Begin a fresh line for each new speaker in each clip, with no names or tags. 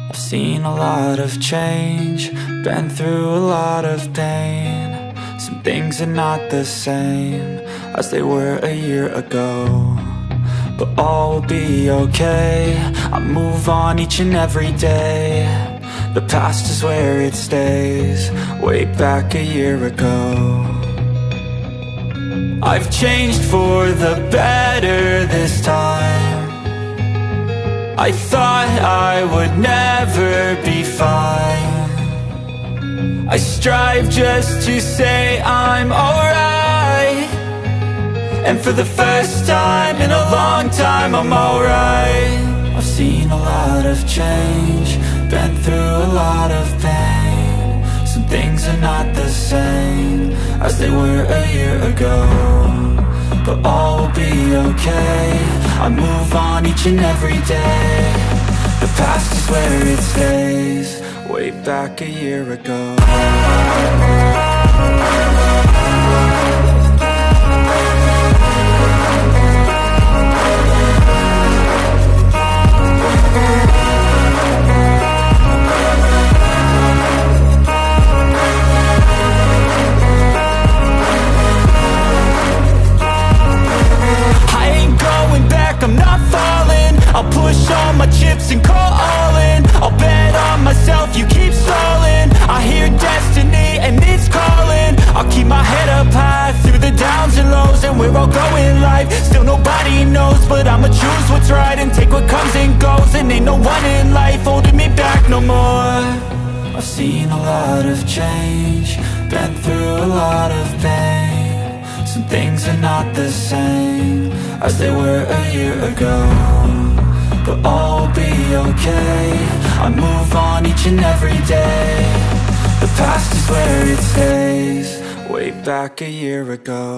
I've seen a lot of change, been through a lot of pain. Some things are not the same as they were a year ago, but all will be okay. I move on each and every day. The past is where it stays, way back a year ago. I've changed for the better this time. I thought I would never be fine. I strive just to say I'm alright, and for the first time in a long time I'm alright. I've seen a lot of change, been through a lot of pain. Some things are not the same as they were a year ago, but all will be okay. I move on each and every day. The past is where it stays, way back a year ago. I'm not falling, I'll push all my chips and call all in. I'll bet on myself, you keep stalling. I hear destiny and it's calling. I'll keep my head up high through the downs and lows, and we're all going life. Still nobody knows, but I'ma choose what's right and take what comes and goes. And ain't no one in life holding me back no more. I've seen a lot of change, been through a lot of pain. Some things are not the same as they were a year ago, but all will be okay. I move on each and every day. The past is where it stays, way back a year ago.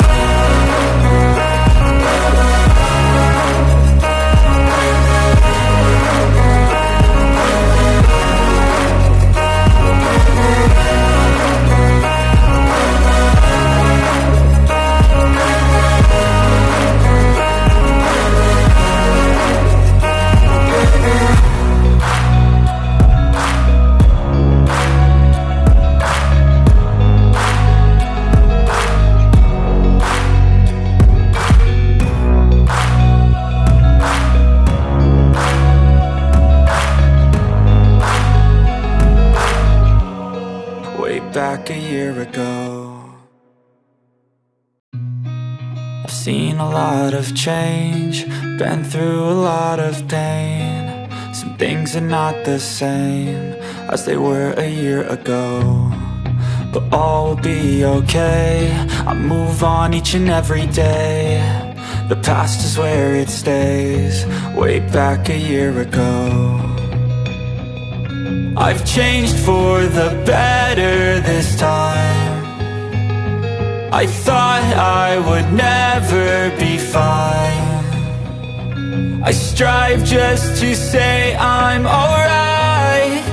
Back a year ago. I've seen a lot of change, been through a lot of pain. Some things are not the same as they were a year ago, but all will be okay. I move on each and every day. The past is where it stays, way back a year ago. I've changed for the better this time. I thought I would never be fine. I strive just to say I'm alright,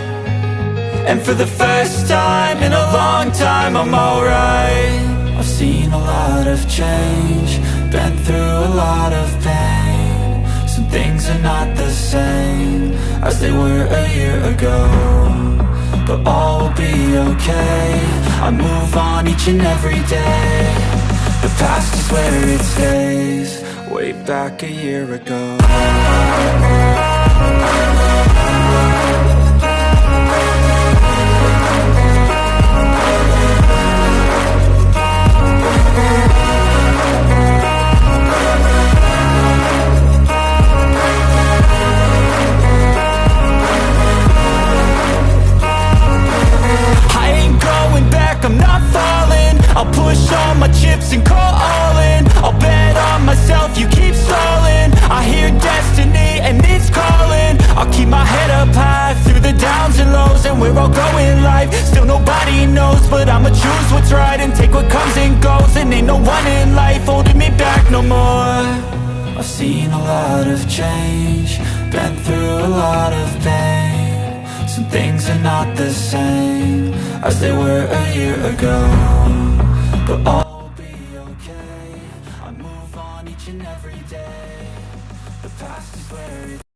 and for the first time in a long time I'm alright. I've seen a lot of change, been through a lot of pain. Some things are not the same as they were a year ago, but all will be okay. I move on each and every day. The past is where it stays, way back a year ago. I'm not falling, I'll push all my chips and call all in. I'll bet on myself, you keep stalling. I hear destiny and it's calling. I'll keep my head up high through the downs and lows, and we're all going life. Still nobody knows, but I'ma choose what's right and take what comes and goes. And ain't no one in life holding me back no more. I've seen a lot of change, been through a lot of pain. Some things are not the same as they were a year ago, but all will be okay. I move on each and every day. The past is where it